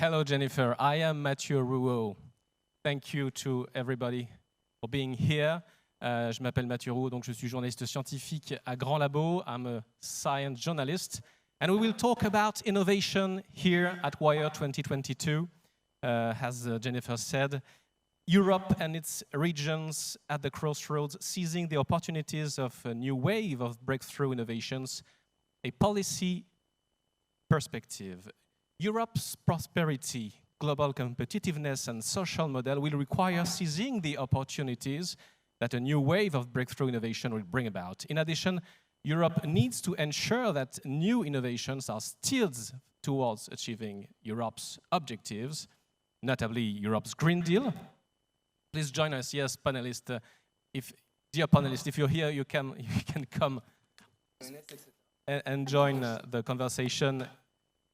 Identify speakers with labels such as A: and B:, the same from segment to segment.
A: Hello, Jennifer. I am Mathieu Rouault. Thank you to everybody for being here. Je m'appelle Mathieu Rouault, donc je suis journaliste scientifique à Grand Labo. I'm a science journalist. And we will talk about innovation here at WIRE2022. As Jennifer said, Europe and its regions at the crossroads, seizing the opportunities of a new wave of breakthrough innovations, a policy perspective. Europe's prosperity, global competitiveness, and social model will require seizing the opportunities that a new wave of breakthrough innovation will bring about. In addition, Europe needs to ensure that new innovations are steered towards achieving Europe's objectives, notably Europe's Green Deal. Please join us, yes, panelists. Dear panelists, if you're here, you can come and join the conversation.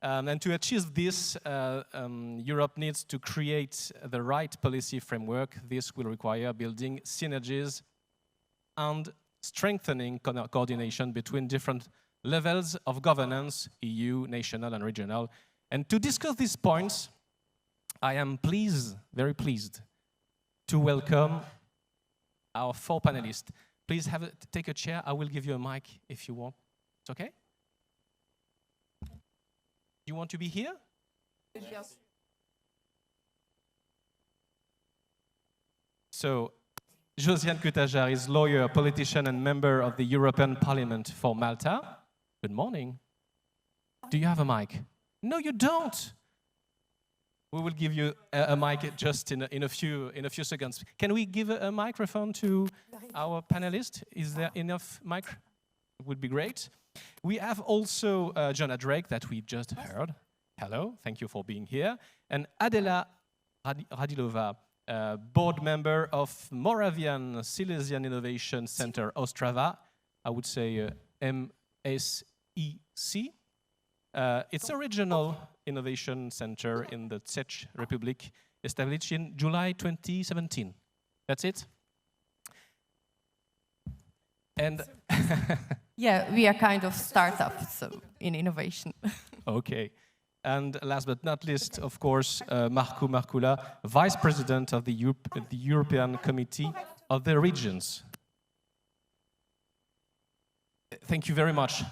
A: And to achieve this, Europe needs to create the right policy framework. This will require building synergies and strengthening coordination between different levels of governance, EU, national, and regional. And to discuss these points, I am very pleased, to welcome our 4 panelists. Please take a chair. I will give you a mic if you want. It's okay? You want to be here? Yes. So, Josiane Cutajar is lawyer, politician, and member of the European Parliament for Malta. Good morning. Do you have a mic? No, you don't. We will give you a mic just in a few seconds. Can we give a microphone to our panelists? Is there enough mic? It would be great. We have also Jonah Drake that we just heard. Hello, thank you for being here. And Adela Radilova, board member of Moravian Silesian Innovation Center Ostrava. I would say MSEC. It's a regional innovation center in the Czech Republic, established in July 2017. That's it? And
B: yeah, we are kind of startup, so in innovation.
A: Okay. And last but not least, of course, Marco Marcula, Vice President of the European Committee of the Regions. Thank you very much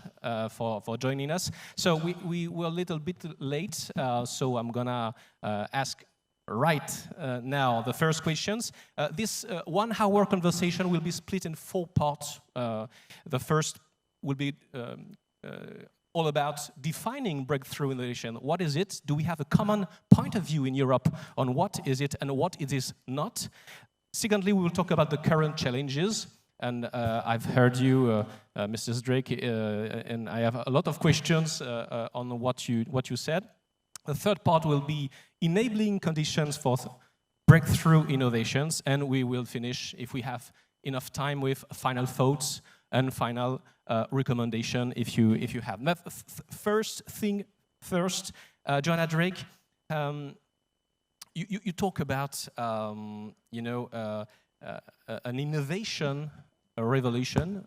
A: for joining us. So we were a little bit late, so I'm gonna ask right now the first questions. This 1-hour conversation will be split in 4 parts. The first will be all about defining breakthrough innovation. What is it? Do we have a common point of view in Europe on what is it and what it is not? Secondly, we will talk about the current challenges. And I've heard you, Mrs. Drake, and I have a lot of questions on what you said. The third part will be enabling conditions for breakthrough innovations, and we will finish, if we have enough time, with final thoughts and final recommendation if you have. First thing first, Joanna Drake, you talk about an innovation, a revolution.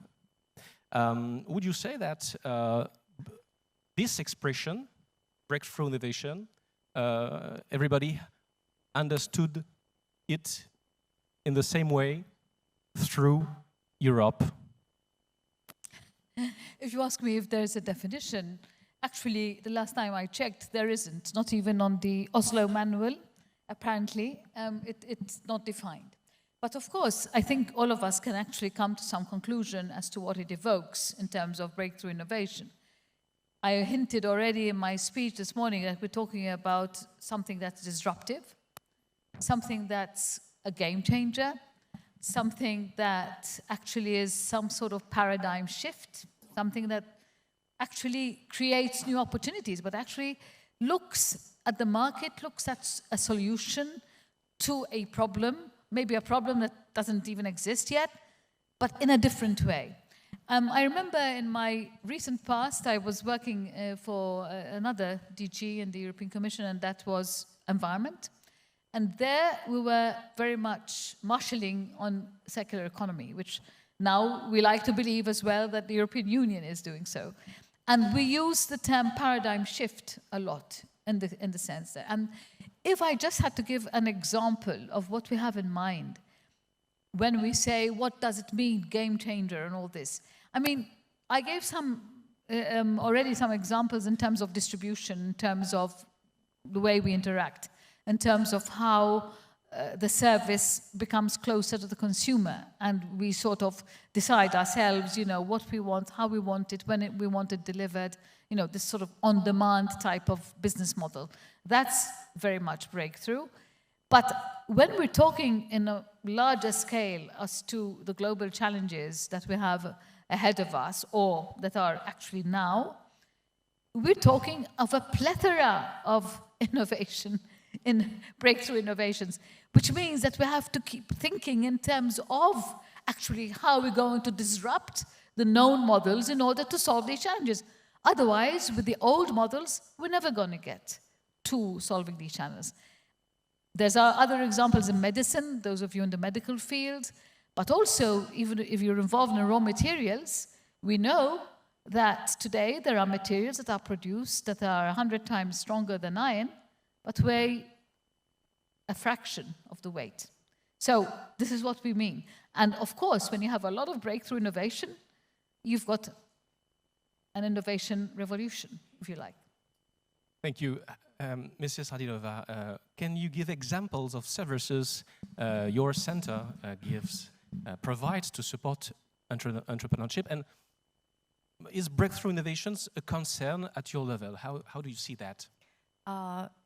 A: Would you say that this expression, breakthrough innovation, everybody understood it in the same way through Europe?
C: If you ask me if there's a definition, actually, the last time I checked, there isn't. Not even on the Oslo manual, apparently. It's not defined. But of course, I think all of us can actually come to some conclusion as to what it evokes in terms of breakthrough innovation. I hinted already in my speech this morning that we're talking about something that's disruptive, something that's a game changer, something that actually is some sort of paradigm shift, something that actually creates new opportunities, but actually looks at the market, looks at a solution to a problem, maybe a problem that doesn't even exist yet, but in a different way. I remember in my recent past, I was working for another DG in the European Commission, and that was environment. And there we were very much marshalling on circular economy, which now we like to believe as well that the European Union is doing so. And we use the term paradigm shift a lot. in the sense that. And if I just had to give an example of what we have in mind when we say, what does it mean, game changer and all this? I mean, I gave already some examples in terms of distribution, in terms of the way we interact, in terms of how the service becomes closer to the consumer, and we sort of decide ourselves, what we want, how we want it, when we want it delivered, this sort of on-demand type of business model. That's very much breakthrough. But when we're talking in a larger scale as to the global challenges that we have ahead of us, or that are actually now, we're talking of a plethora of innovation, in breakthrough innovations, which means that we have to keep thinking in terms of actually how we're going to disrupt the known models in order to solve these challenges. Otherwise, with the old models, we're never going to get to solving these challenges. There's other examples in medicine, those of you in the medical field, but also, even if you're involved in raw materials, we know that today there are materials that are produced that are 100 times stronger than iron, but weigh a fraction of the weight. So this is what we mean. And of course, when you have a lot of breakthrough innovation, you've got an innovation revolution, if you like.
A: Thank you. Mrs. Hadilova, can you give examples of services your center provides to support entrepreneurship? And is breakthrough innovations a concern at your level? How do you see that?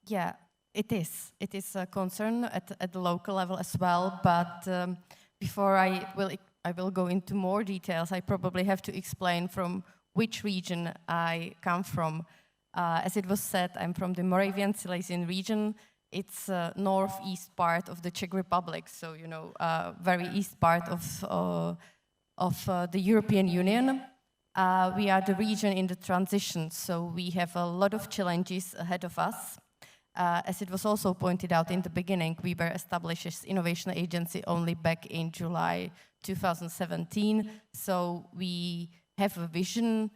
B: Yeah, it is. It is a concern at the local level as well. But before I will go into more details, I probably have to explain from which region I come from. As it was said, I'm from the Moravian Silesian region. It's northeast part of the Czech Republic, so very east part of the European Union. We are the region in the transition, so we have a lot of challenges ahead of us. As it was also pointed out in the beginning, we were established as Innovation Agency only back in July 2017, so we have a vision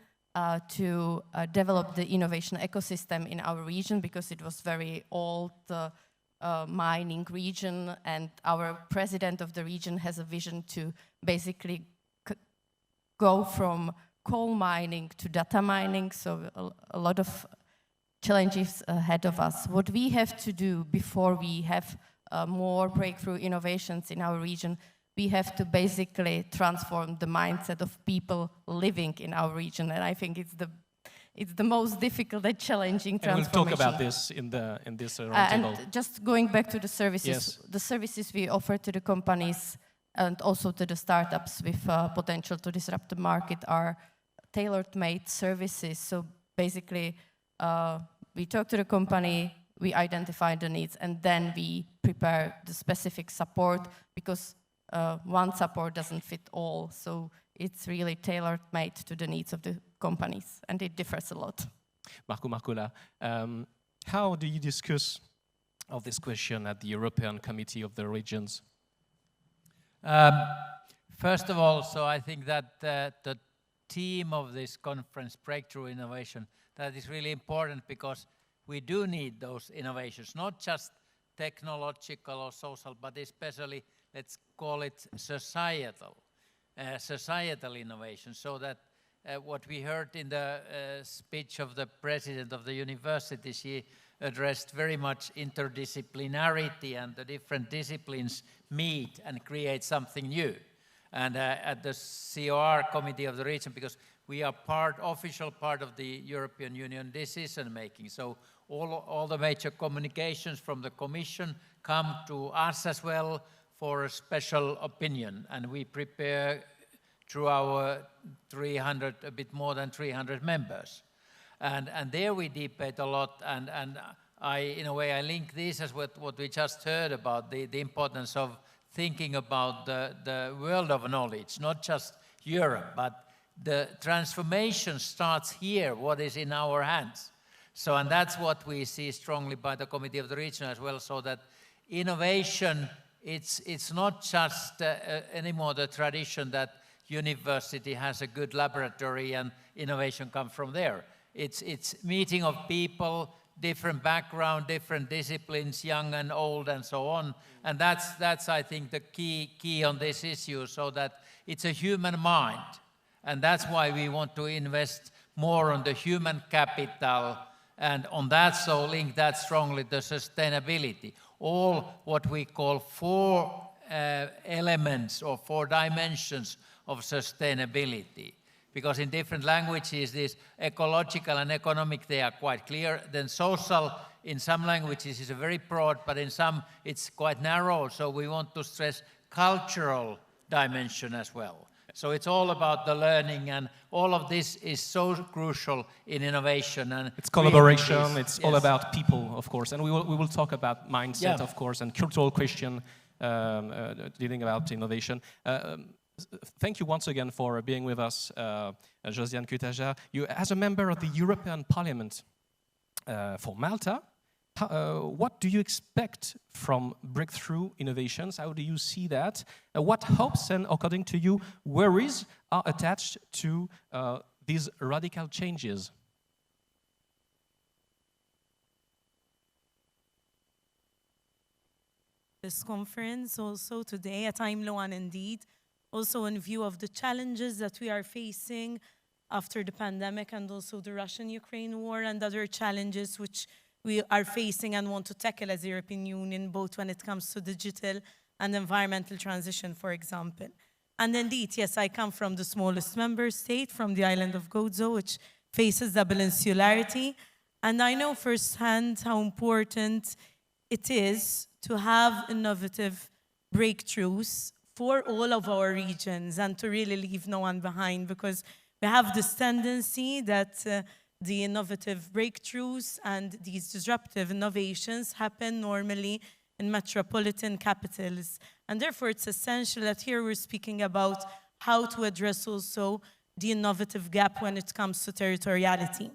B: to develop the innovation ecosystem in our region, because it was very old mining region, and our president of the region has a vision to basically go from coal mining to data mining, so a lot of challenges ahead of us. What we have to do before we have more breakthrough innovations in our region, we have to basically transform the mindset of people living in our region, and I think it's the most difficult and challenging transformation.
A: And we'll talk about this in this roundtable.
B: And just going back to the services,
A: yes.
B: The services we offer to the companies and also to the startups with potential to disrupt the market are tailor-made services. So basically, we talk to the company, we identify the needs, and then we prepare the specific support, because one support doesn't fit all. So it's really tailor-made to the needs of the companies, and it differs a lot.
A: Marco Marcola, how do you discuss of this question at the European Committee of the Regions?
D: First of all, so I think that the theme of this conference, Breakthrough Innovation, that is really important, because we do need those innovations, not just technological or social, but especially, let's call it societal innovation, so that what we heard in the speech of the president of the university, she addressed very much interdisciplinarity, and the different disciplines meet and create something new. And at the COR, Committee of the Region, because we are official part of the European Union decision-making, so all the major communications from the Commission come to us as well for a special opinion, and we prepare through our a bit more than 300 members. And there we debate a lot, and in a way, I link this as what we just heard about, the importance of thinking about the world of knowledge, not just Europe, but the transformation starts here, what is in our hands. So, and that's what we see strongly by the Committee of the Region as well, so that innovation, it's not just anymore the tradition that university has a good laboratory and innovation comes from there. It's meeting of people, different background, different disciplines, young and old, and so on. And that's I think, the key on this issue, so that it's a human mind. And that's why we want to invest more on the human capital, and on that, so link that strongly to sustainability. All what we call 4 elements or 4 dimensions of sustainability. Because in different languages, this ecological and economic, they are quite clear. Then social, in some languages, is very broad, but in some it's quite narrow. So we want to stress cultural dimension as well. So it's all about the learning, and all of this is so crucial in innovation. And
A: it's collaboration, it's all about people, of course. And we will talk about mindset, of course, and cultural question dealing about innovation. Thank you once again for being with us, Josiane Cutaja. You, as a member of the European Parliament for Malta, what do you expect from breakthrough innovations? How do you see that? What hopes and, according to you, worries are attached to these radical changes?
E: This conference also today, a timely one indeed, also in view of the challenges that we are facing after the pandemic, and also the Russian-Ukraine war and other challenges which we are facing and want to tackle as the European Union, both when it comes to digital and environmental transition, for example. And indeed, yes, I come from the smallest member state, from the island of Gozo, which faces double insularity. And I know firsthand how important it is to have innovative breakthroughs for all of our regions and to really leave no one behind, because we have this tendency that the innovative breakthroughs and these disruptive innovations happen normally in metropolitan capitals. And therefore, it's essential that here we're speaking about how to address also the innovative gap when it comes to territoriality.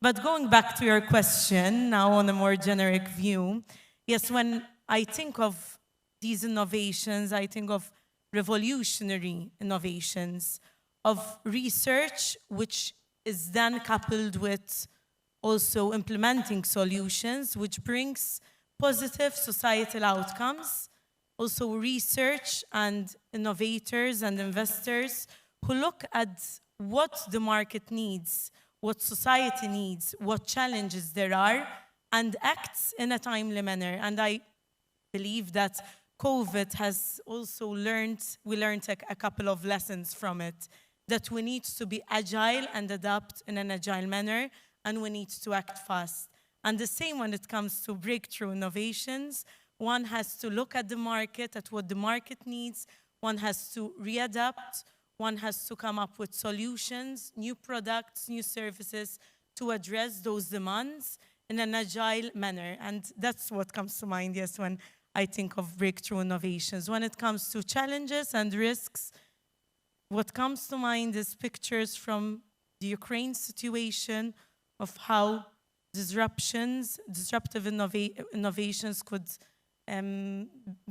E: But going back to your question, now on a more generic view, yes, when I think of these innovations, I think of revolutionary innovations, of research which is then coupled with also implementing solutions which brings positive societal outcomes, also research and innovators and investors who look at what the market needs, what society needs, what challenges there are, and acts in a timely manner. And I believe that COVID has also we learned a couple of lessons from it, that we need to be agile and adapt in an agile manner, and we need to act fast. And the same when it comes to breakthrough innovations, one has to look at the market, at what the market needs, one has to readapt, one has to come up with solutions, new products, new services to address those demands in an agile manner. And that's what comes to mind, yes, when I think of breakthrough innovations. When it comes to challenges and risks, what comes to mind is pictures from the Ukraine situation of how disruptive innovations could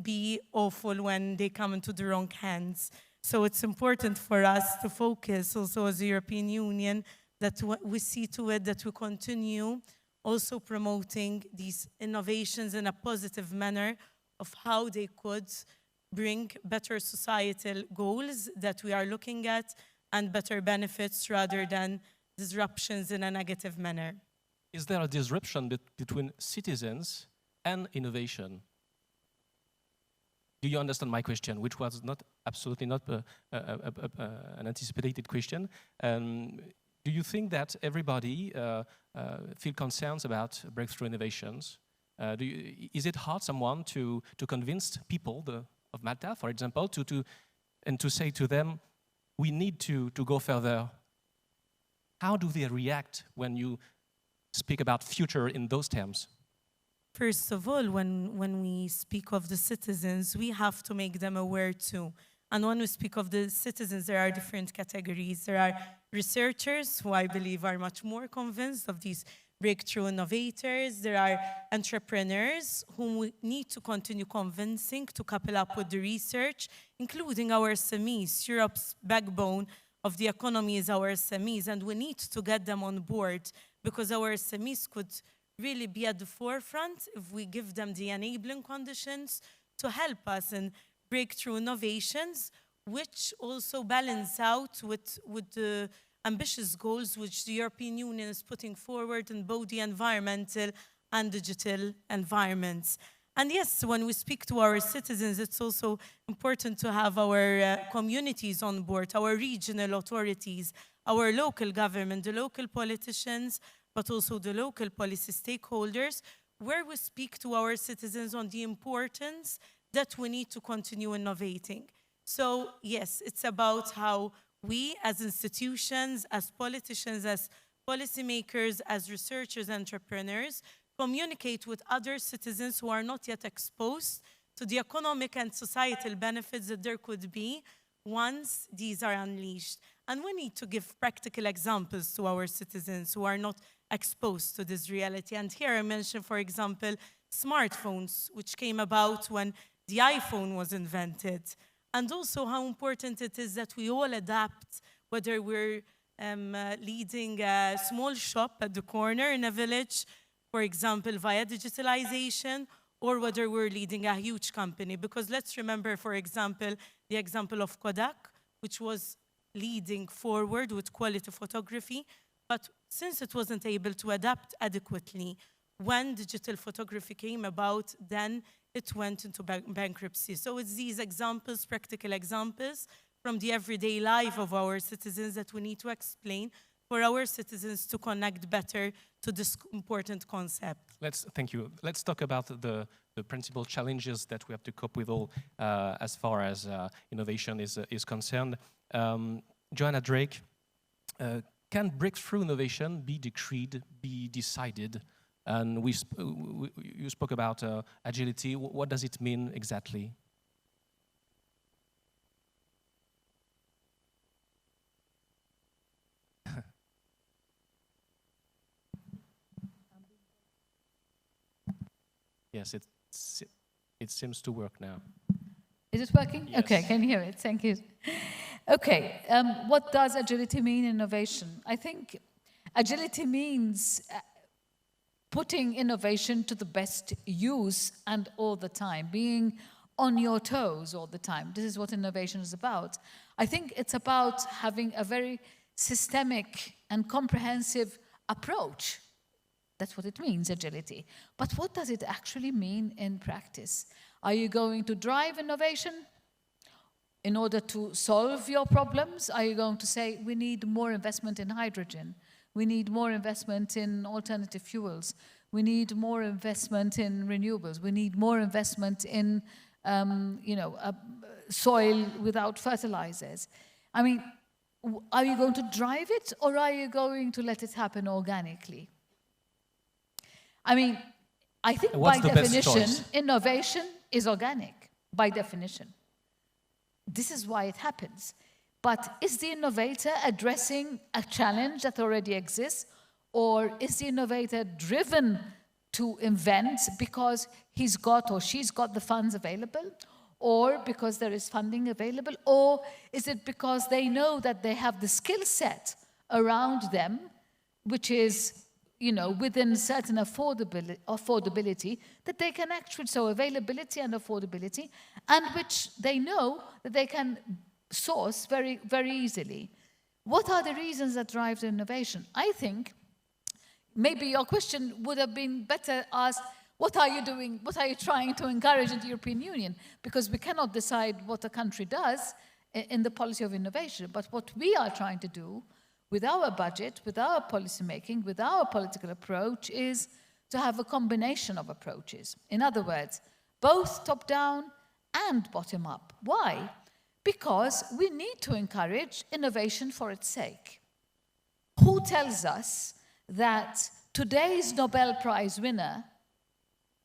E: be awful when they come into the wrong hands. So it's important for us to focus also as the European Union that we see to it that we continue also promoting these innovations in a positive manner of how they could bring better societal goals that we are looking at and better benefits rather than disruptions in a negative manner.
A: Is there a disruption between citizens and innovation? Do you understand my question, which was absolutely not an anticipated question? Do you think that everybody feel concerns about breakthrough innovations? Is it hard someone to convince people of Malta, for example, to say to them, we need to go further? How do they react when you speak about future in those terms?
E: First of all, when we speak of the citizens, we have to make them aware too. And when we speak of the citizens, there are different categories. There are researchers who I believe are much more convinced of these breakthrough innovators. There are entrepreneurs whom we need to continue convincing to couple up with the research, including our SMEs. Europe's backbone of the economy is our SMEs, and we need to get them on board because our SMEs could really be at the forefront if we give them the enabling conditions to help us in breakthrough innovations, which also balance out with the ambitious goals which the European Union is putting forward in both the environmental and digital environments. And yes, when we speak to our citizens, it's also important to have our communities on board, our regional authorities, our local government, the local politicians, but also the local policy stakeholders, where we speak to our citizens on the importance that we need to continue innovating. So yes, it's about how we as institutions, as politicians, as policymakers, as researchers, entrepreneurs, communicate with other citizens who are not yet exposed to the economic and societal benefits that there could be once these are unleashed. And we need to give practical examples to our citizens who are not exposed to this reality. And here I mention, for example, smartphones, which came about when the iPhone was invented. And also how important it is that we all adapt, whether we're leading a small shop at the corner in a village, for example, via digitalization, or whether we're leading a huge company. Because let's remember, for example, the example of Kodak, which was leading forward with quality photography, but since it wasn't able to adapt adequately, when digital photography came about, then it went into bankruptcy. So it's these examples, practical examples, from the everyday life of our citizens that we need to explain for our citizens to connect better to this important concept.
A: Thank you. Let's talk about the principal challenges that we have to cope with all as far as innovation is concerned. Joanna Drake, can breakthrough innovation be decreed, be decided? And you spoke about agility. What does it mean exactly? Yes, it seems to work now.
C: Is it working?
A: Yes.
C: Okay, I can hear it. Thank you. Okay, what does agility mean in innovation? I think agility means putting innovation to the best use and all the time, being on your toes all the time. This is what innovation is about. I think it's about having a very systemic and comprehensive approach. That's what it means, agility. But what does it actually mean in practice? Are you going to drive innovation in order to solve your problems? Are you going to say, we need more investment in hydrogen? We need more investment in alternative fuels. We need more investment in renewables. We need more investment in, soil without fertilizers. I mean, are you going to drive it, or are you going to let it happen organically? I mean, I think by definition, innovation is organic, by definition. This is why it happens. But is the innovator addressing a challenge that already exists, or is the innovator driven to invent because he's got or she's got the funds available, or because there is funding available, or is it because they know that they have the skill set around them, which is, within certain affordability, that they can actually, so availability and affordability, and which they know that they can source very, very easily. What are the reasons that drive the innovation? I think maybe your question would have been better asked, what are you doing, what are you trying to encourage in the European Union? Because we cannot decide what a country does in the policy of innovation. But what we are trying to do with our budget, with our policy making, with our political approach is to have a combination of approaches. In other words, both top-down and bottom-up. Why? Because we need to encourage innovation for its sake. Who tells us that today's Nobel Prize winner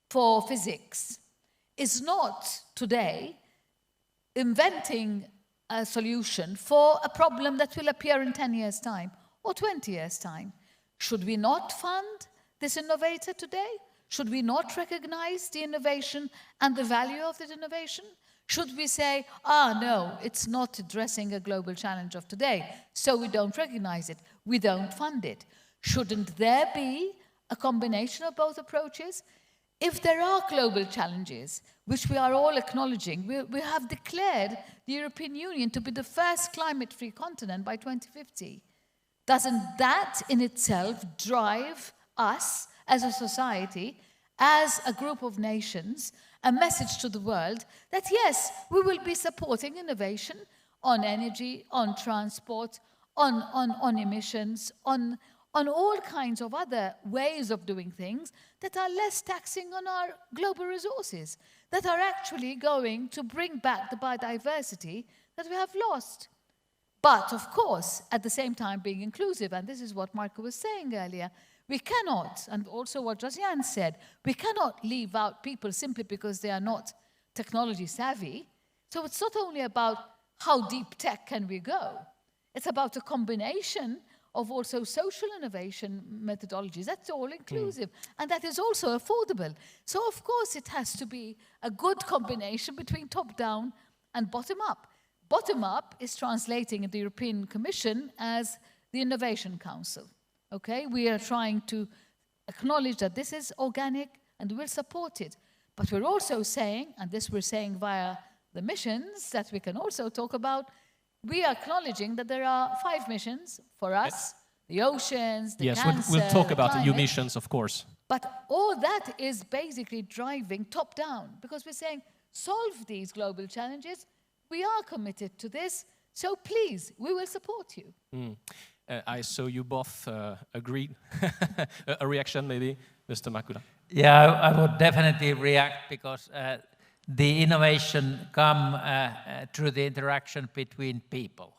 C: for physics is not today inventing a solution for a problem that will appear in 10 years' time or 20 years' time? Should we not fund this innovator today? Should we not recognize the innovation and the value of that innovation? Should we say, no, it's not addressing a global challenge of today, so we don't recognize it, we don't fund it? Shouldn't there be a combination of both approaches. If there are global challenges, which we are all acknowledging, we have declared the European Union to be the first climate-free continent by 2050. Doesn't that in itself drive us as a society, as a group of nations, a message to the world that yes, we will be supporting innovation on energy, on transport, on emissions, on all kinds of other ways of doing things that are less taxing on our global resources, that are actually going to bring back the biodiversity that we have lost. But of course, at the same time being inclusive, and this is what Marco was saying earlier, we cannot, and also what Josiane said, we cannot leave out people simply because they are not technology savvy. So it's not only about how deep tech can we go, it's about a combination of also social innovation methodologies. That's all inclusive, and that is also affordable. So of course it has to be a good combination between top-down and bottom-up. Bottom-up is translating in the European Commission as the Innovation Council. Okay, we are trying to acknowledge that this is organic and we'll support it. But we're also saying, and this we're saying via the missions that we can also talk about, we are acknowledging that there are 5 missions for us, the oceans, the cancer,
A: Yes, we'll talk about the new
C: climate.
A: missions, of course.
C: But all that is basically driving top-down, because we're saying, solve these global challenges, we are committed to this, so please, we will support you.
A: I saw you both agreed. A reaction, maybe, Mr. Makula?
D: Yeah, I would definitely react because the innovation come through the interaction between people.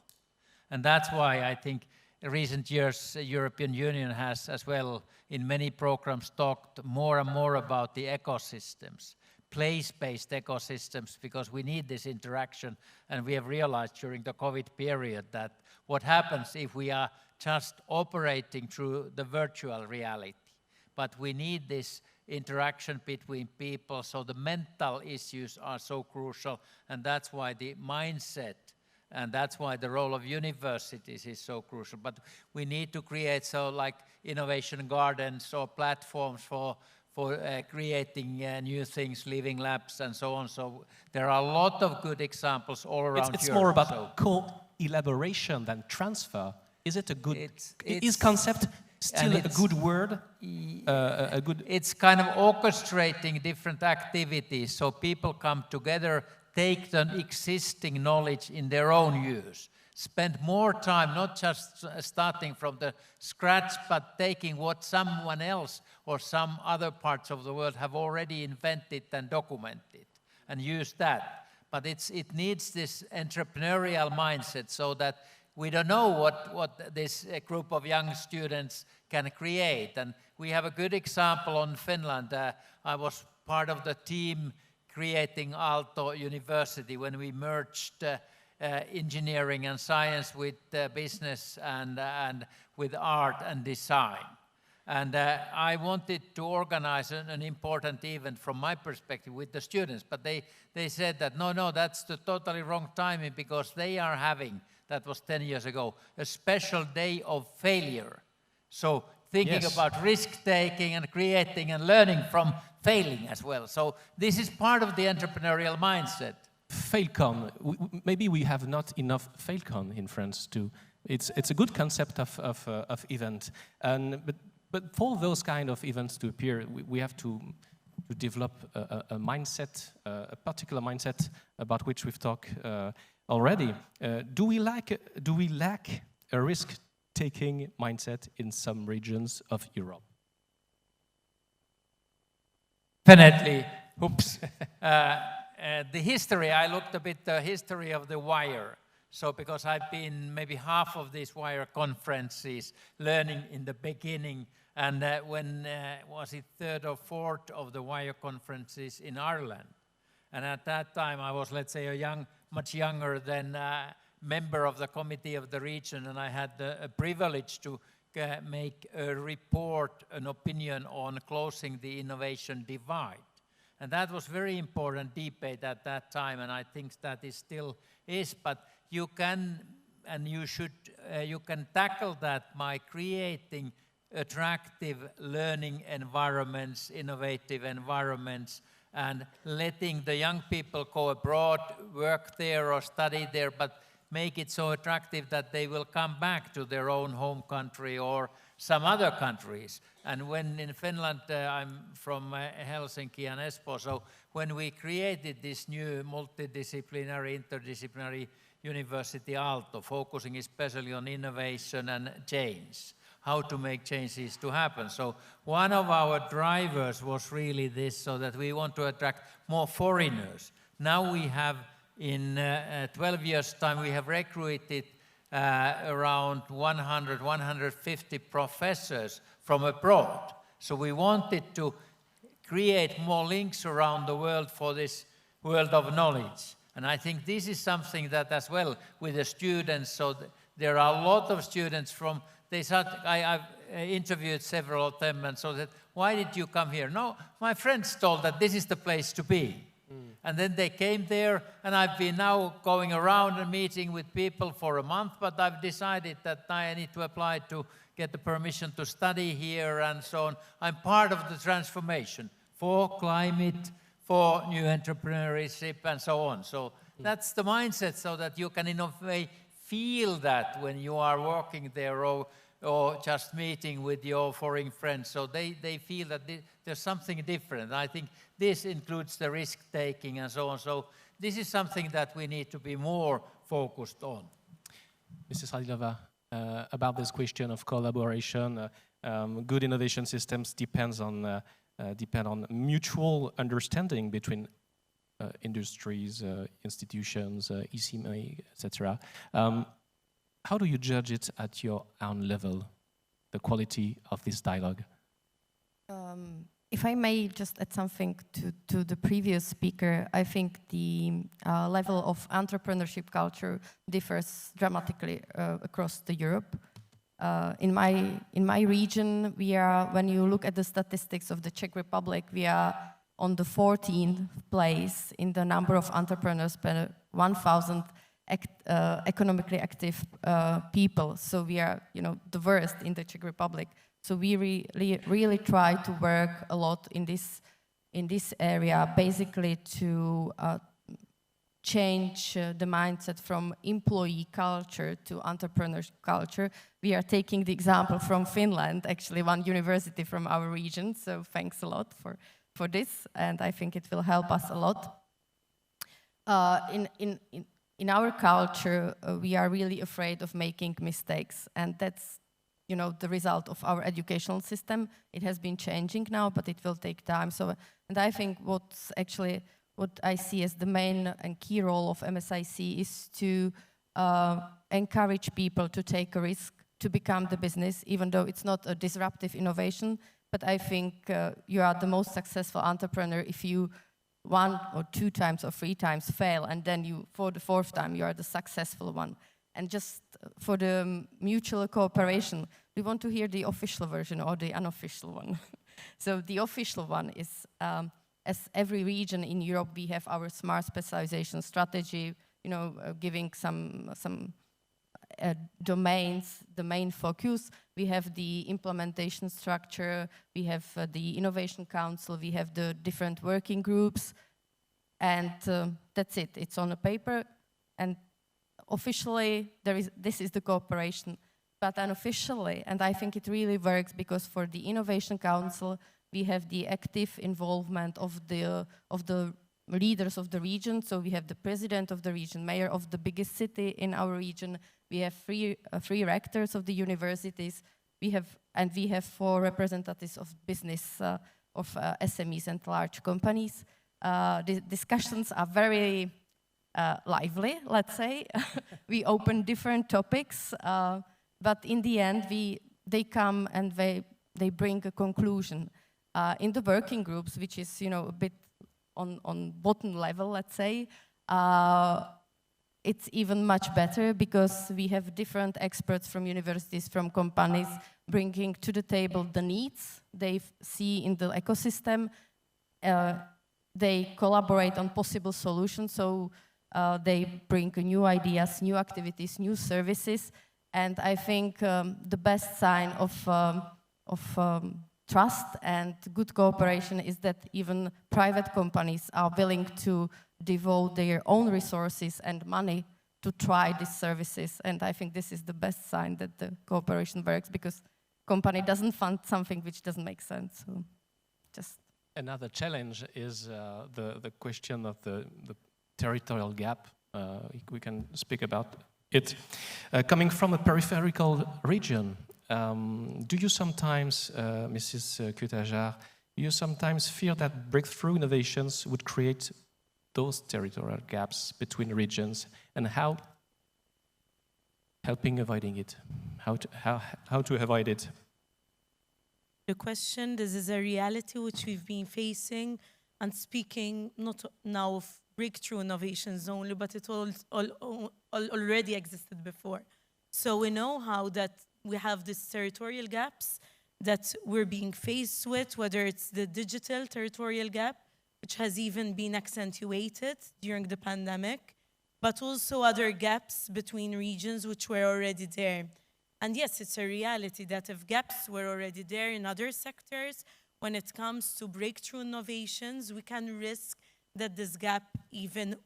D: And that's why I think in recent years the European Union has as well in many programs talked more and more about the ecosystems, place-based ecosystems, because we need this interaction, and we have realized during the COVID period that what happens if we are just operating through the virtual reality. But we need this interaction between people, so the mental issues are so crucial, and that's why the mindset, and that's why the role of universities is so crucial. But we need to create so like innovation gardens or platforms for creating new things, living labs and so on. So there are a lot of good examples all around
A: It's
D: Europe.
A: more about co-elaboration than transfer. Is it a good, is concept still a good word?
D: It's kind of orchestrating different activities so people come together, take the existing knowledge in their own use. Spend more time, not just starting from the scratch, but taking what someone else or some other parts of the world have already invented and documented and use that. But it needs this entrepreneurial mindset so that we don't know what this group of young students can create. And we have a good example on Finland. I was part of the team creating Aalto University when we merged engineering and science with business and with art and design. And I wanted to organize an important event from my perspective with the students, but they said that, no, that's the totally wrong timing because they are having, that was 10 years ago, a special day of failure. So thinking about risk-taking and creating and learning from failing as well. So this is part of the entrepreneurial mindset.
A: Failcon. Maybe we have not enough Failcon in France too. It's a good concept of event, but for those kind of events to appear, we have to develop a mindset, a particular mindset about which we've talked already. Do we lack a risk-taking mindset in some regions of Europe?
D: Definitely. Oops. The history, I looked a bit the history of the WIRE. So because I've been maybe half of these WIRE conferences learning in the beginning, and when was it 3rd or 4th of the WIRE conferences in Ireland. And at that time I was, let's say, much younger than member of the committee of the region, and I had the privilege to make a report, an opinion on closing the innovation divide. And that was very important debate at that time, and I think that it still is, but you can and you should, you can tackle that by creating attractive learning environments, innovative environments, and letting the young people go abroad, work there or study there, but make it so attractive that they will come back to their own home country or some other countries. And when in Finland, I'm from Helsinki and Espoo, so when we created this new multidisciplinary, interdisciplinary university, Aalto, focusing especially on innovation and change, how to make changes to happen. So one of our drivers was really this, so that we want to attract more foreigners. Now we have, in 12 years' time, we have recruited around 100, 150 professors from abroad. So we wanted to create more links around the world for this world of knowledge. And I think this is something that as well with the students, so there are a lot of students from, I've interviewed several of them and so that, why did you come here? No, my friends told that this is the place to be. And then they came there, and I've been now going around and meeting with people for a month, but I've decided that I need to apply to get the permission to study here and so on. I'm part of the transformation for climate, for new entrepreneurship and so on. So that's the mindset, so that you can in a way feel that when you are working there or just meeting with your foreign friends. So they feel that there's something different. I think this includes the risk-taking and so on. So this is something that we need to be more focused on.
A: Mrs. Radilova, about this question of collaboration, good innovation systems depend on mutual understanding between industries, institutions, ECMA, etc. How do you judge it at your own level, the quality of this dialogue?
B: If I may just add something to the previous speaker, I think the level of entrepreneurship culture differs dramatically across Europe. In my region, we are, when you look at the statistics of the Czech Republic, we are on the 14th place in the number of entrepreneurs per 1,000 economically active people. So we are, the worst in the Czech Republic. So we really try to work a lot in this area, basically to change the mindset from employee culture to entrepreneur culture. We are taking the example from Finland, actually one university from our region. So thanks a lot for this, and I think it will help us a lot. In our culture, we are really afraid of making mistakes, and that's the result of our educational system. It has been changing now, but it will take time. So, and I think what I see as the main and key role of MSIC is to encourage people to take a risk, to become the business, even though it's not a disruptive innovation. But I think you are the most successful entrepreneur if you 1 or 2 times or 3 times fail, and then you, for the 4th time, you are the successful one. And just for the mutual cooperation, we want to hear the official version or the unofficial one. So the official one is, as every region in Europe, we have our smart specialization strategy, giving some domains, the main focus. We have the implementation structure, we have the innovation council, we have the different working groups, and that's it. It's on a paper, and officially this is the cooperation, but unofficially, and I think it really works because for the innovation council we have the active involvement of the leaders of the region. So we have the president of the region, mayor of the biggest city in our region. We have three rectors of the universities. We have 4 representatives of business, of SMEs and large companies. The discussions are very lively, let's say. We open different topics, but in the end, they come and they bring a conclusion. In the working groups, which is a bit on bottom level, let's say, it's even much better because we have different experts from universities, from companies, bringing to the table the needs they see in the ecosystem. They collaborate on possible solutions, so they bring new ideas, new activities, new services. And I think the best sign of trust and good cooperation is that even private companies are willing to devote their own resources and money to try these services. And I think this is the best sign that the cooperation works, because company doesn't fund something which doesn't make sense. So just
A: another challenge is the question of the territorial gap. We can speak about it. Coming from a peripheral region, do you sometimes, Mrs. Kutajar, do you sometimes fear that breakthrough innovations would create those territorial gaps between regions, and how helping avoiding it? How to avoid it?
E: The question, this is a reality which we've been facing, and speaking not now of breakthrough innovations only, but it already existed before. So we know how that we have these territorial gaps that we're being faced with, whether it's the digital territorial gap, which has even been accentuated during the pandemic, but also other gaps between regions which were already there. And yes, it's a reality that if gaps were already there in other sectors, when it comes to breakthrough innovations, we can risk that this gap even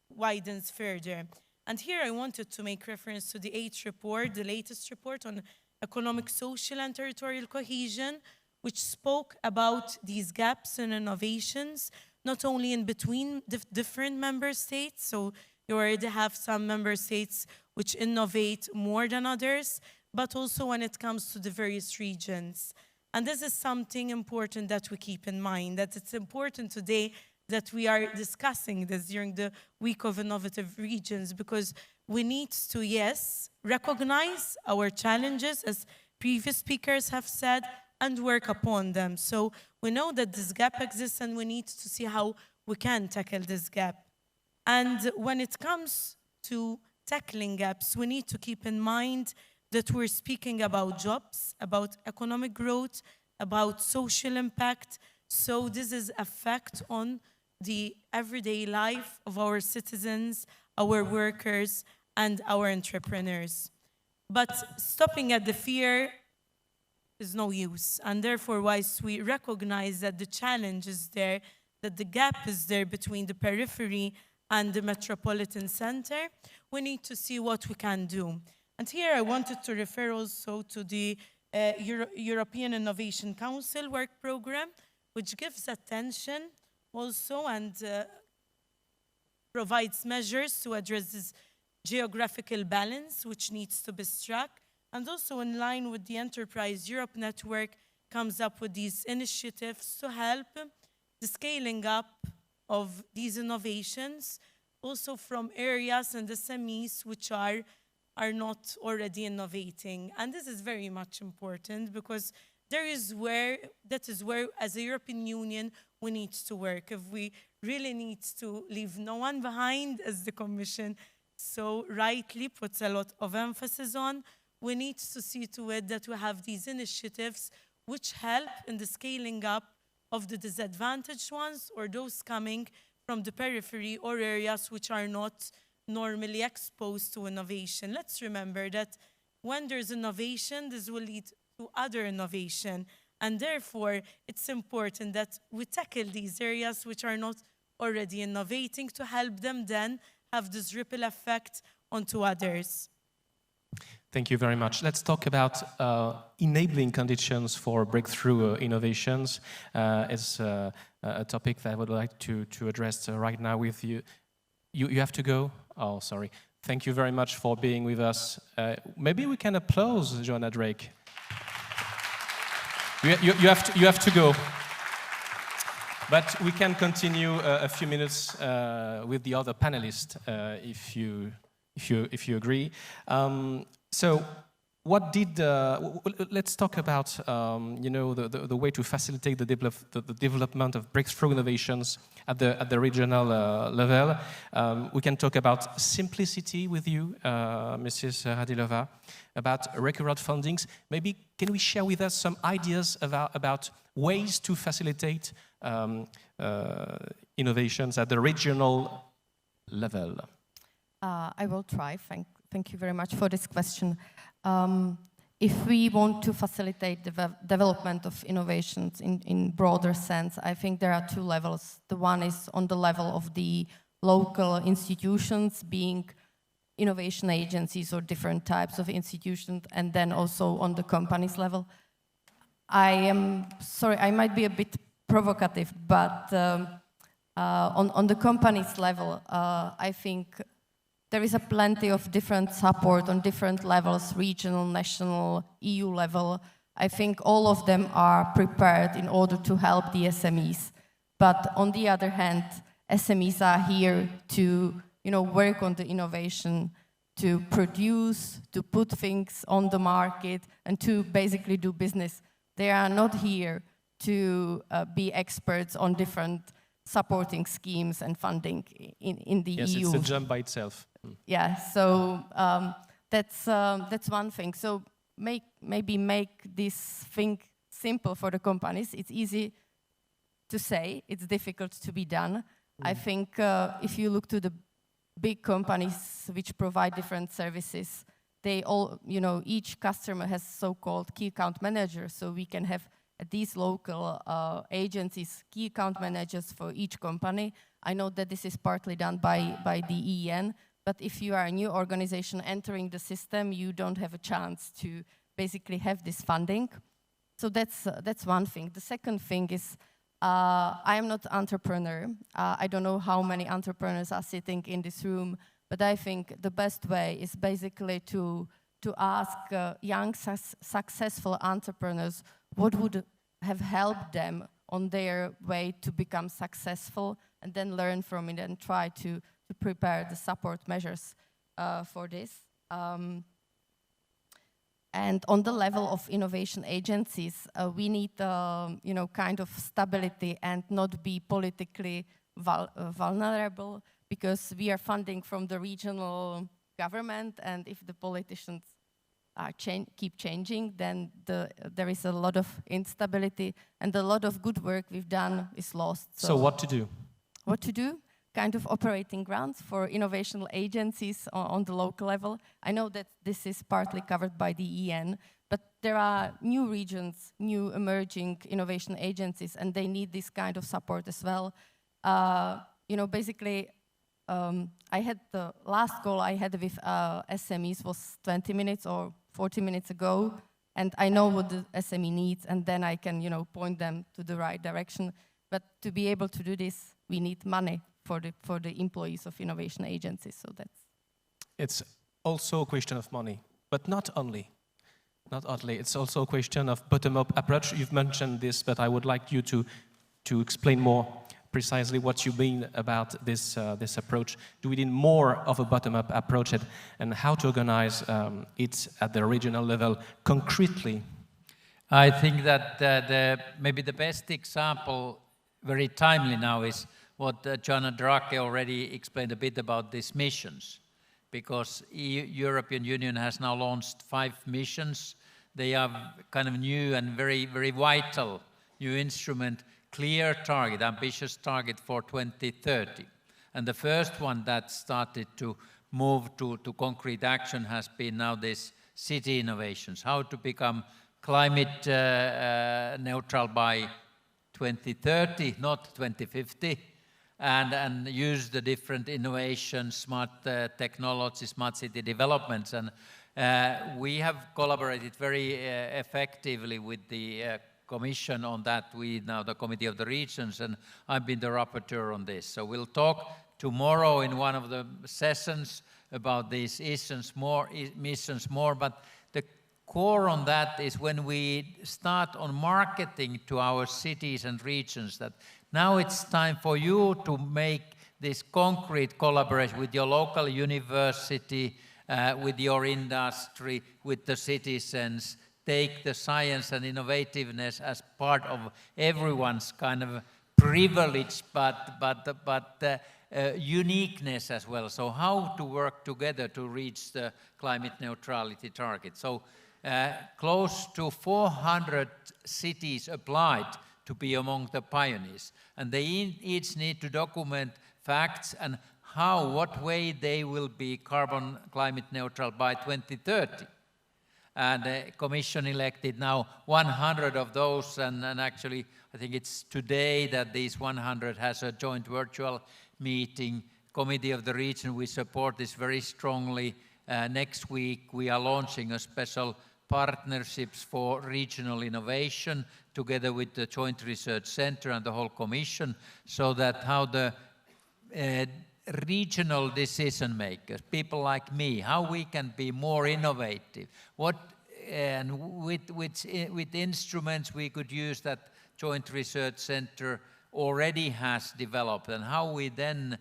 E: widens further. And here I wanted to make reference to the 8th report, the latest report on economic, social, and territorial cohesion, which spoke about these gaps in innovations, not only in between different member states, so you already have some member states which innovate more than others, but also when it comes to the various regions. And this is something important that we keep in mind, that it's important today that we are discussing this during the Week of Innovative Regions, because we need to, yes, recognize our challenges, as previous speakers have said, and work upon them. So we know that this gap exists, and we need to see how we can tackle this gap. And when it comes to tackling gaps, we need to keep in mind that we're speaking about jobs, about economic growth, about social impact. So this is effect on the everyday life of our citizens, our workers, and our entrepreneurs. But stopping at the fear is no use. And therefore, whilst we recognize that the challenge is there, that the gap is there between the periphery and the metropolitan center, we need to see what we can do. And here I wanted to refer also to the European Innovation Council work program, which gives attention also and provides measures to address this geographical balance, which needs to be struck. And also in line with the Enterprise Europe Network, comes up with these initiatives to help the scaling up of these innovations, also from areas and SMEs which are not already innovating. And this is very much important, because that is where, as a European Union, we need to work. If we really need to leave no one behind, as the Commission so rightly puts a lot of emphasis on, we need to see to it that we have these initiatives which help in the scaling up of the disadvantaged ones, or those coming from the periphery or areas which are not normally exposed to innovation. Let's remember that when there's innovation, this will lead to other innovation. And therefore, it's important that we tackle these areas which are not already innovating, to help them then have this ripple effect onto others.
A: Thank you very much. Let's talk about enabling conditions for breakthrough innovations. It's a topic that I would like to address right now with you. You have to go? Oh, sorry. Thank you very much for being with us. Maybe we can applaud Joanna Drake. You have to go. But we can continue a few minutes with the other panelists, if you agree. So, what did? Let's talk about the way to facilitate the development of breakthrough innovations at the regional level. We can talk about simplicity with you, Mrs. Radilova, about recurrent fundings. Maybe can we share with us some ideas about ways to facilitate innovations at the regional level?
B: I will try. Thank you very much for this question. if we want to facilitate the development of innovations in broader sense, I think there are two levels. The one is on the level of the local institutions, being innovation agencies or different types of institutions, and then also on the companies level. I am sorry, I might be a bit provocative, but on the companies level, I think there is a plenty of different support on different levels, regional, national, EU level. I think all of them are prepared in order to help the SMEs. But on the other hand, SMEs are here to, work on the innovation, to produce, to put things on the market, and to basically do business. They are not here to be experts on different supporting schemes and funding in the EU.
A: Yes, it's a jump by itself.
B: Yeah, so that's one thing. So maybe make this thing simple for the companies. It's easy to say, it's difficult to be done. I think if you look to the big companies which provide different services, they all, each customer has so-called key account managers, so we can have at these local agencies key account managers for each company. I know that this is partly done by the EEN, but if you are a new organization entering the system, you don't have a chance to basically have this funding. So that's one thing. The second thing is, I am not an entrepreneur. I don't know how many entrepreneurs are sitting in this room, but I think the best way is basically to ask young, successful entrepreneurs what would have helped them on their way to become successful, and then learn from it and try to prepare the support measures for this. And on the level of innovation agencies, we need, kind of stability and not be politically vulnerable, because we are funding from the regional government, and if the politicians keep changing, then there is a lot of instability, and a lot of good work we've done is lost.
A: So what to do?
B: What to do? Kind of operating grants for innovational agencies on the local level. I know that this is partly covered by the EN, but there are new regions, new emerging innovation agencies, and they need this kind of support as well. Basically, I had the last call I had with SMEs was 20 minutes or 40 minutes ago, and I know what the SME needs, and then I can, point them to the right direction. But to be able to do this, we need money for the employees of innovation agencies. So that's.
A: It's also a question of money, but not only. Not only. It's also a question of bottom-up approach. You've mentioned this, but I would like you to explain more precisely what you mean about this approach. Do we need more of a bottom-up approach, and how to organize it at the regional level concretely?
D: I think that maybe the best example, very timely now, is what Joanna Drake already explained a bit about these missions, because European Union has now launched 5 missions. They are kind of new and very, very vital new instrument, clear target, ambitious target for 2030. And the first one that started to move to concrete action has been now this city innovations, how to become climate neutral by 2030, not 2050. And use the different innovations, smart technology, smart city developments. And we have collaborated very effectively with the Commission on that. We now the Committee of the Regions, and I've been the rapporteur on this. So we'll talk tomorrow in one of the sessions about these missions more, but the core on that is when we start on marketing to our cities and regions, that now it's time for you to make this concrete collaboration with your local university, with your industry, with the citizens. Take the science and innovativeness as part of everyone's kind of privilege, but uniqueness as well. So how to work together to reach the climate neutrality target. So close to 400 cities applied to be among the pioneers. And they each need to document facts and what way they will be climate neutral by 2030. and the Commission elected now 100 of those, and actually I think it's today that these 100 has a joint virtual meeting. Committee of the Region, we support this very strongly. Next week we are launching a special partnerships for regional innovation together with the Joint Research Center and the whole Commission, so that how the regional decision makers, people like me, how we can be more innovative, and with instruments we could use that Joint Research Center already has developed, and how we then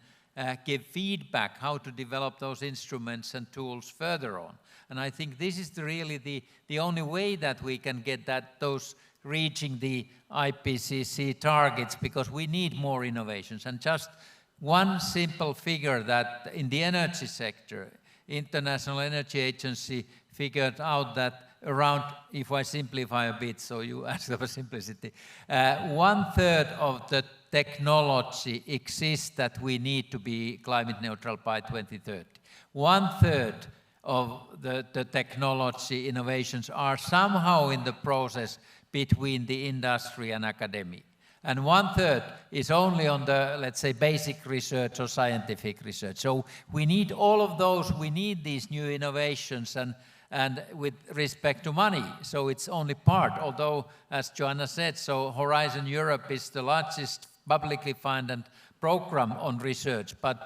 D: give feedback how to develop those instruments and tools further on. And I think this is really the only way that we can get those reaching the IPCC targets, because we need more innovations. And just one simple figure that in the energy sector, International Energy Agency figured out that around, if I simplify a bit, so you asked about simplicity, 1/3 of the technology exists that we need to be climate neutral by 2030. 1/3 of the technology innovations are somehow in the process between the industry and academia. And 1/3 is only on the, let's say, basic research or scientific research. So we need all of those, we need these new innovations, and with respect to money, so it's only part, although, as Joanna said, so Horizon Europe is the largest publicly funded program on research, but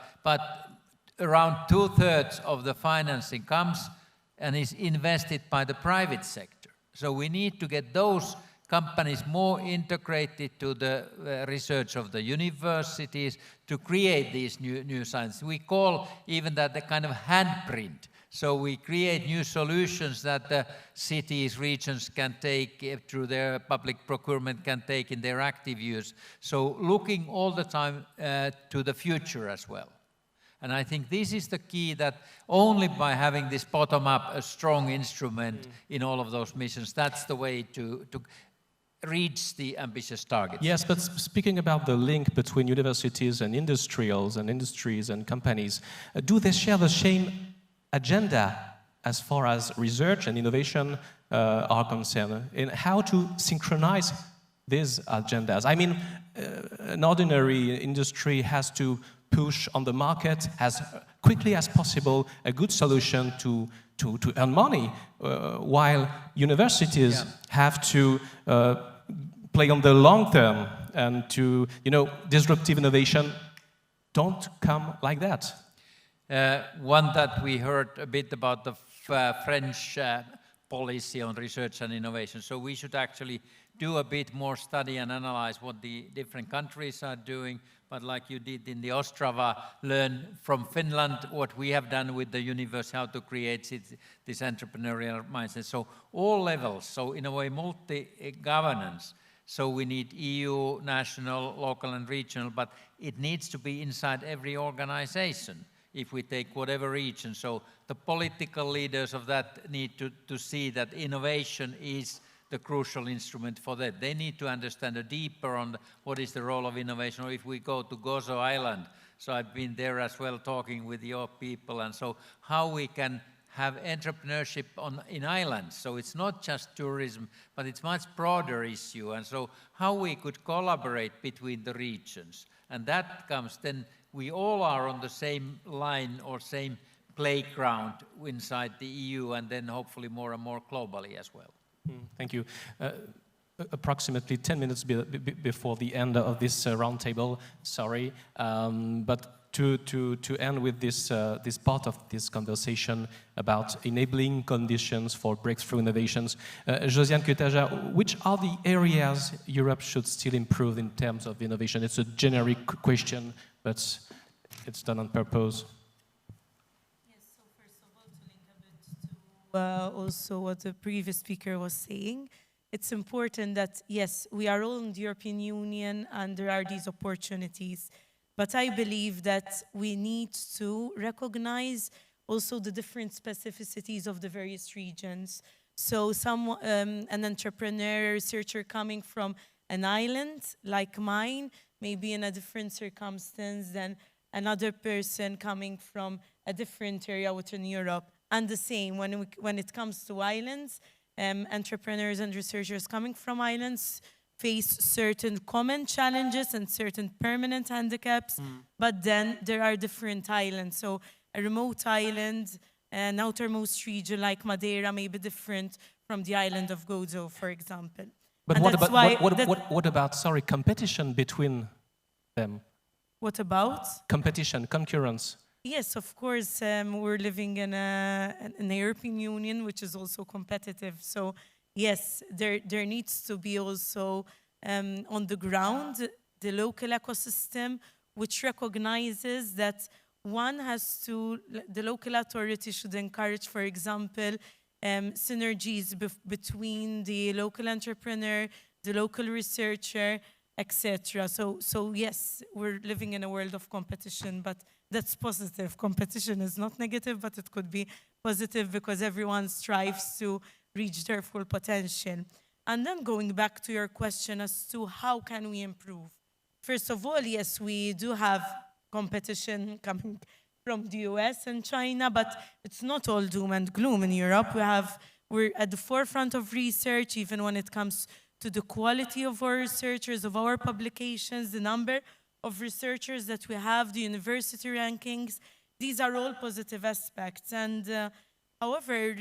D: around 2/3 of the financing comes and is invested by the private sector. So we need to get those companies more integrated to the research of the universities to create these new science. We call even that the kind of handprint. So we create new solutions that the cities, regions can take through their public procurement, can take in their active use. So looking all the time to the future as well. And I think this is the key, that only by having this bottom-up, a strong instrument in all of those missions, that's the way to reach the ambitious targets.
A: Yes, but speaking about the link between universities and industries and companies, do they share the same agenda as far as research and innovation are concerned? And how to synchronize these agendas? I mean, an ordinary industry has to push on the market as quickly as possible a good solution to earn money, while universities have to play on the long term, and to, disruptive innovation don't come like that.
D: One that we heard a bit about the French policy on research and innovation. So we should actually do a bit more study and analyze what the different countries are doing. But like you did in the Ostrava, learn from Finland what we have done with the university, how to create this entrepreneurial mindset. So all levels, so in a way multi-governance. So we need EU, national, local and regional, but it needs to be inside every organization. If we take whatever region, so the political leaders of that need to see that innovation is the crucial instrument for that. They need to understand deeper on what is the role of innovation. Or if we go to Gozo Island, so I've been there as well talking with your people, and so how we can have entrepreneurship in islands. So it's not just tourism, but it's much broader issue. And so how we could collaborate between the regions. And that comes then, we all are on the same line or same playground inside the EU, and then hopefully more and more globally as well.
A: Thank you. Approximately 10 minutes before the end of this roundtable, sorry, but to end with this part of this conversation about enabling conditions for breakthrough innovations, Josiane Kutaja, which are the areas Europe should still improve in terms of innovation? It's a generic question, but it's done on purpose.
E: Also what the previous speaker was saying, it's important that, yes, we are all in the European Union and there are these opportunities, but I believe that we need to recognize also the different specificities of the various regions. So an entrepreneur, researcher coming from an island like mine, maybe in a different circumstance than another person coming from a different area within Europe. And the same when it comes to islands, entrepreneurs and researchers coming from islands face certain common challenges and certain permanent handicaps, but then there are different islands. So a remote island, an outermost region like Madeira may be different from the island of Gozo, for example.
A: But
E: And
A: what
E: that's
A: about,
E: why
A: what about, sorry, competition between them?
E: What about?
A: Competition, concurrence.
E: Yes, of course, we're living in an European Union, which is also competitive. So yes, there needs to be also on the ground the local ecosystem, which recognizes that one has to, the local authority should encourage, for example, synergies between the local entrepreneur, the local researcher, etc. So yes, we're living in a world of competition, but that's positive. Competition is not negative, but it could be positive because everyone strives to reach their full potential. And then going back to your question as to how can we improve? First of all, yes, we do have competition coming from the US and China, but it's not all doom and gloom in Europe. We're at the forefront of research, even when it comes to the quality of our researchers, of our publications, the number of researchers that we have, the university rankings. These are all positive aspects. And however,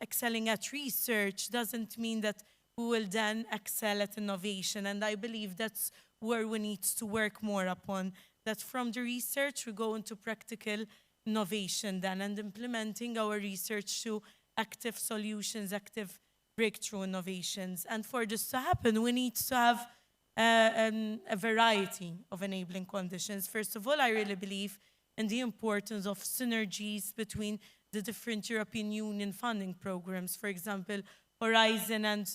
E: excelling at research doesn't mean that we will then excel at innovation. And I believe that's where we need to work more upon, that from the research we go into practical innovation then and implementing our research to active solutions, active breakthrough innovations. And for this to happen, we need to have a variety of enabling conditions. First of all, I really believe in the importance of synergies between the different European Union funding programs, for example, Horizon and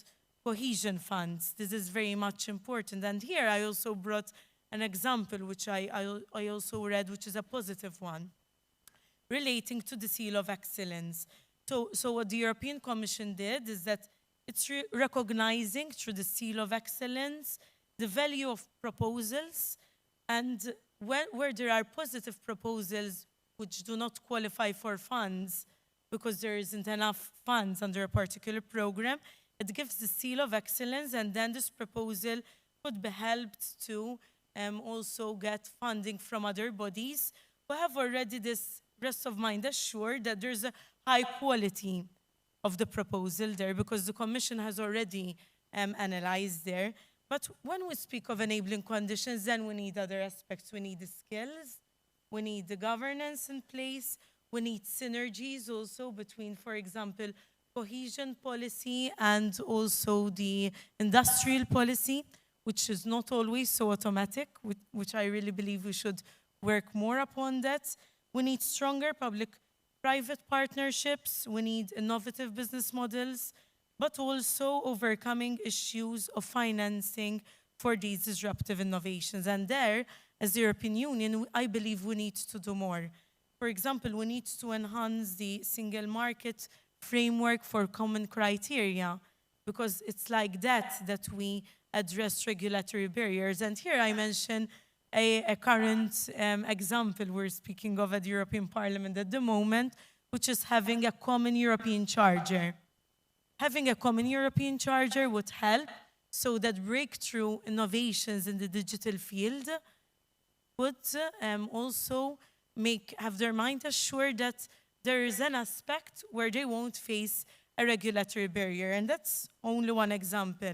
E: Cohesion funds. This is very much important. And here I also brought an example which I also read, which is a positive one, relating to the Seal of Excellence. So what the European Commission did is that it's recognizing through the Seal of Excellence the value of proposals, and where there are positive proposals which do not qualify for funds because there isn't enough funds under a particular program, it gives the Seal of Excellence, and then this proposal could be helped to also get funding from other bodies who have already this rest of mind assured that there's a high quality of the proposal there because the Commission has already analyzed there. But when we speak of enabling conditions, then we need other aspects. We need the skills, we need the governance in place, we need synergies also between, for example, cohesion policy and also the industrial policy, which is not always so automatic, which I really believe we should work more upon that. We need stronger public-private partnerships, we need innovative business models, but also overcoming issues of financing for these disruptive innovations. And there, as the European Union, I believe we need to do more. For example, we need to enhance the single market framework for common criteria, because it's like that we address regulatory barriers. And here I mention a current example we're speaking of at the European Parliament at the moment, which is having a common European charger. Having a common European charger would help so that breakthrough innovations in the digital field would also have their mind assured that there is an aspect where they won't face a regulatory barrier. And that's only one example.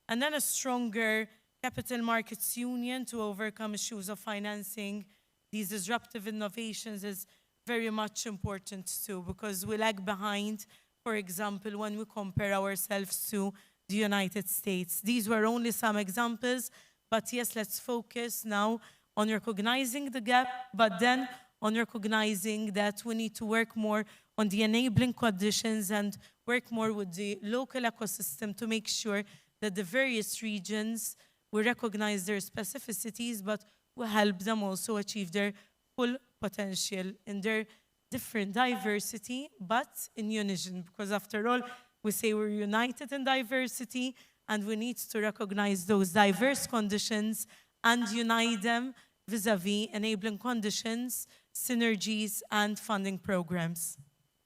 E: And then a stronger capital markets union to overcome issues of financing these disruptive innovations is very much important too, because we lag behind, for example, when we compare ourselves to the United States. These were only some examples, but yes, let's focus now on recognizing the gap, but then on recognizing that we need to work more on the enabling conditions and work more with the local ecosystem to make sure that the various regions, we recognize their specificities, but we help them also achieve their full potential in their different diversity, but in unison. Because after all, we say we're united in diversity, and we need to recognize those diverse conditions and unite them vis-a-vis enabling conditions, synergies, and funding programs.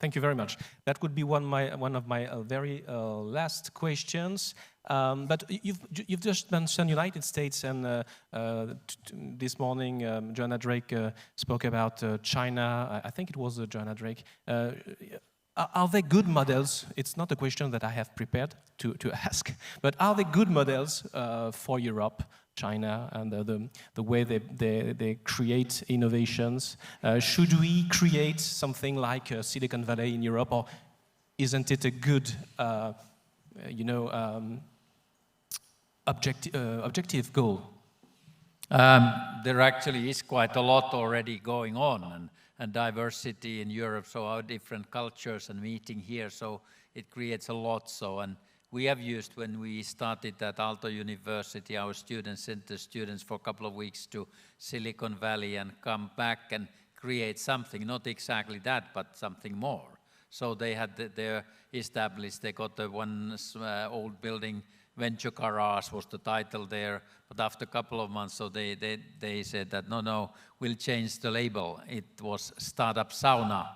A: Thank you very much. That would be one of my very last questions. But you've just mentioned United States, and this morning Joanna Drake spoke about China. I think it was Joanna Drake. Are they good models? It's not a question that I have prepared to ask, but are they good models for Europe, China, and the way they create innovations? Should we create something like Silicon Valley in Europe, or isn't it a good, objective goal?
D: There actually is quite a lot already going on, and diversity in Europe, so our different cultures and meeting here, so it creates a lot. And we have used, when we started at Aalto University, our students sent the students for a couple of weeks to Silicon Valley and come back and create something, not exactly that, but something more. So they had their established, they got the one old building, Venture Garage was the title there, but after a couple of months, so they said that, no, we'll change the label. It was Startup Sauna,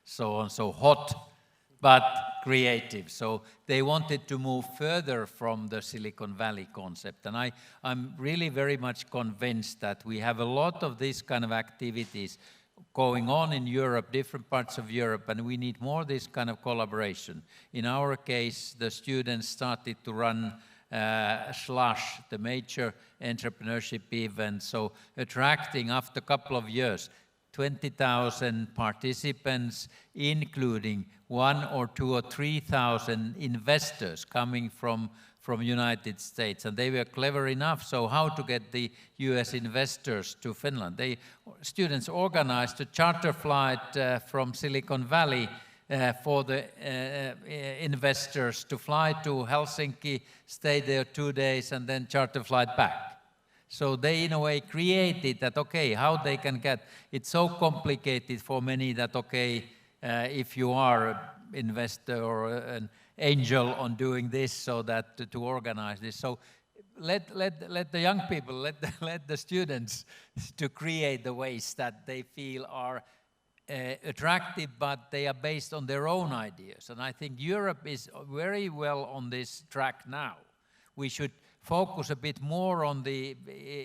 D: so hot, but creative. So they wanted to move further from the Silicon Valley concept. And I'm really very much convinced that we have a lot of these kind of activities going on in Europe, different parts of Europe, and we need more this kind of collaboration. In our case, the students started to run Slush, the major entrepreneurship event, so attracting after a couple of years 20,000 participants, including 1,000 or 2,000 or 3,000 investors coming from United States, and they were clever enough. So how to get the US investors to Finland? Students organized a charter flight from Silicon Valley for the investors to fly to Helsinki, stay there 2 days, and then charter flight back. So they, in a way, created that, okay, how they can get, it's so complicated for many that, okay, if you are an investor or an angel on doing this, so that to organize this. So let the young people, let the students to create the ways that they feel are attractive, but they are based on their own ideas. And I think Europe is very well on this track now. We should focus a bit more on the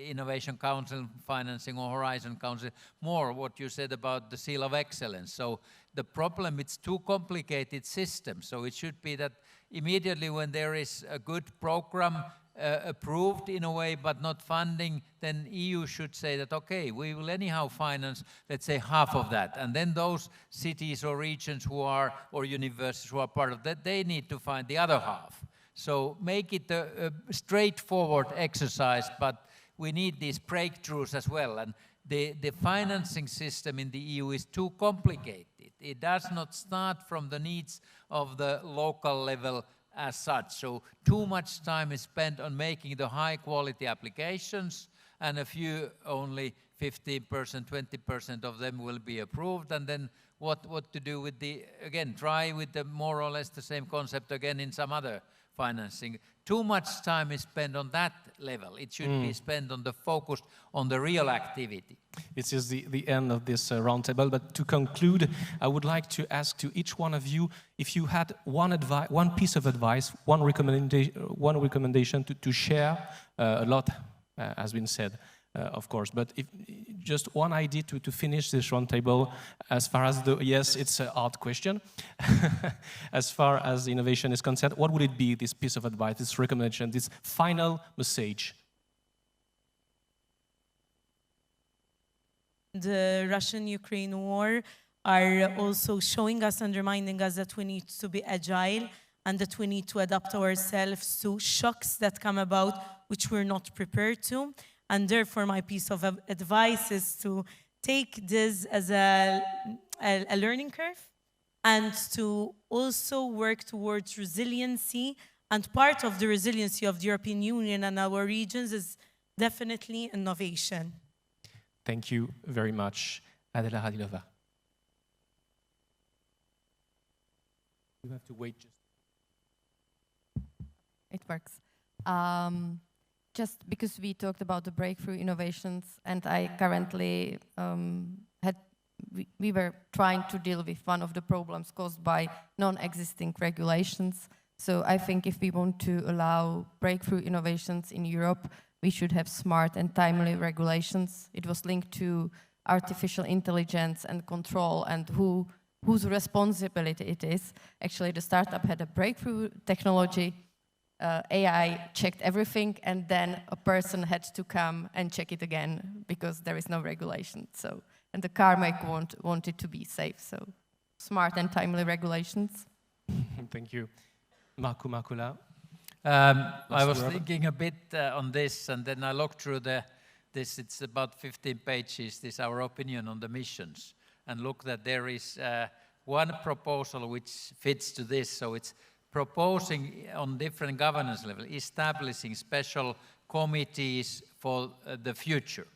D: Innovation Council financing or Horizon Council, more what you said about the Seal of Excellence. So the problem, it's too complicated system. So it should be that immediately when there is a good program approved in a way, but not funding, then EU should say that, okay, we will anyhow finance, let's say, half of that. And then those cities or regions who are, or universities who are part of that, they need to find the other half. So make it a straightforward exercise, but we need these breakthroughs as well. And the financing system in the EU is too complicated. It does not start from the needs of the local level as such. So too much time is spent on making the high quality applications, and a few, only 15%, 20% of them will be approved. And then what to do with the, again, try with the more or less the same concept again in some other financing. Too much time is spent on that level. It should be spent on the focus on the real activity.
A: This is the end of this roundtable, but to conclude, I would like to ask to each one of you if you had one piece of advice, one recommendation to share. A lot has been said, of course, but if just one idea to finish this roundtable, as far as yes, it's a hard question. As far as innovation is concerned, what would it be, this piece of advice, this recommendation, this final message?
E: The Russian-Ukraine war are also showing us and reminding us that we need to be agile and that we need to adapt ourselves to shocks that come about which we're not prepared to. And therefore, my piece of advice is to take this as a learning curve and to also work towards resiliency. And part of the resiliency of the European Union and our regions is definitely innovation.
A: Thank you very much, Adela Radilova. You have to wait just.
B: It works. Just because we talked about the breakthrough innovations, and I currently had we were trying to deal with one of the problems caused by non-existing regulations. So I think if we want to allow breakthrough innovations in Europe, we should have smart and timely regulations. It was linked to artificial intelligence and control and whose responsibility it is. Actually, the startup had a breakthrough technology. AI checked everything, and then a person had to come and check it again because there is no regulation. So, and the car maker wanted to be safe. So, smart and timely regulations.
A: Thank you. Markku Makula.
D: I was thinking a bit on this, and then I looked through this. It's about 15 pages. This our opinion on the missions, and look that there is one proposal which fits to this. So it's proposing on different governance level, establishing special committees for the future.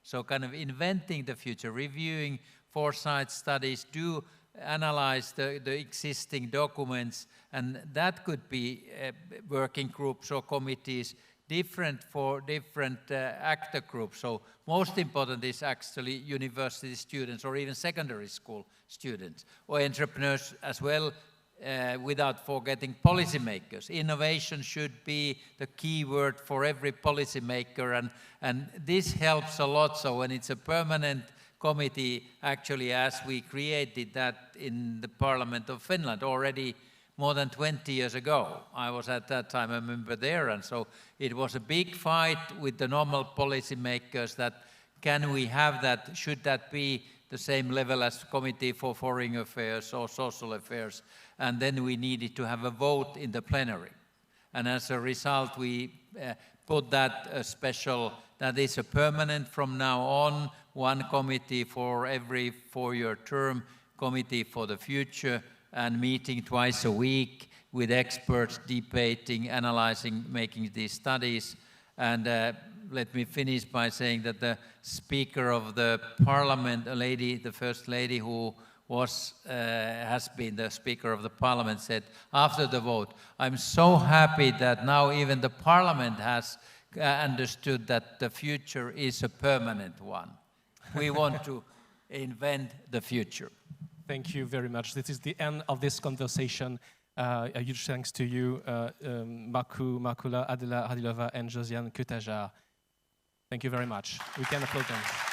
D: So kind of inventing the future, reviewing foresight studies, do analyze the existing documents, and that could be working groups or committees different for different actor groups. So most important is actually university students or even secondary school students or entrepreneurs as well, without forgetting policymakers. Innovation should be the key word for every policymaker, and this helps a lot. So when it's a permanent committee, actually, as we created that in the Parliament of Finland already more than 20 years ago. I was at that time a member there, and so it was a big fight with the normal policymakers that can we have that, should that be the same level as Committee for Foreign Affairs or Social Affairs, and then we needed to have a vote in the plenary. And as a result, we put that special, that is a permanent from now on, one committee for every 4-year term, committee for the future, and meeting twice a week with experts, debating, analyzing, making these studies. And let me finish by saying that the Speaker of the Parliament, a lady, the First Lady who has been the Speaker of the Parliament, said after the vote, "I'm so happy that now even the Parliament has understood that the future is a permanent one. We want to invent the future."
A: Thank you very much. This is the end of this conversation. A huge thanks to you, Markku Makula, Adela Radilova, and Josiane Kutajar. Thank you very much. We can applaud them.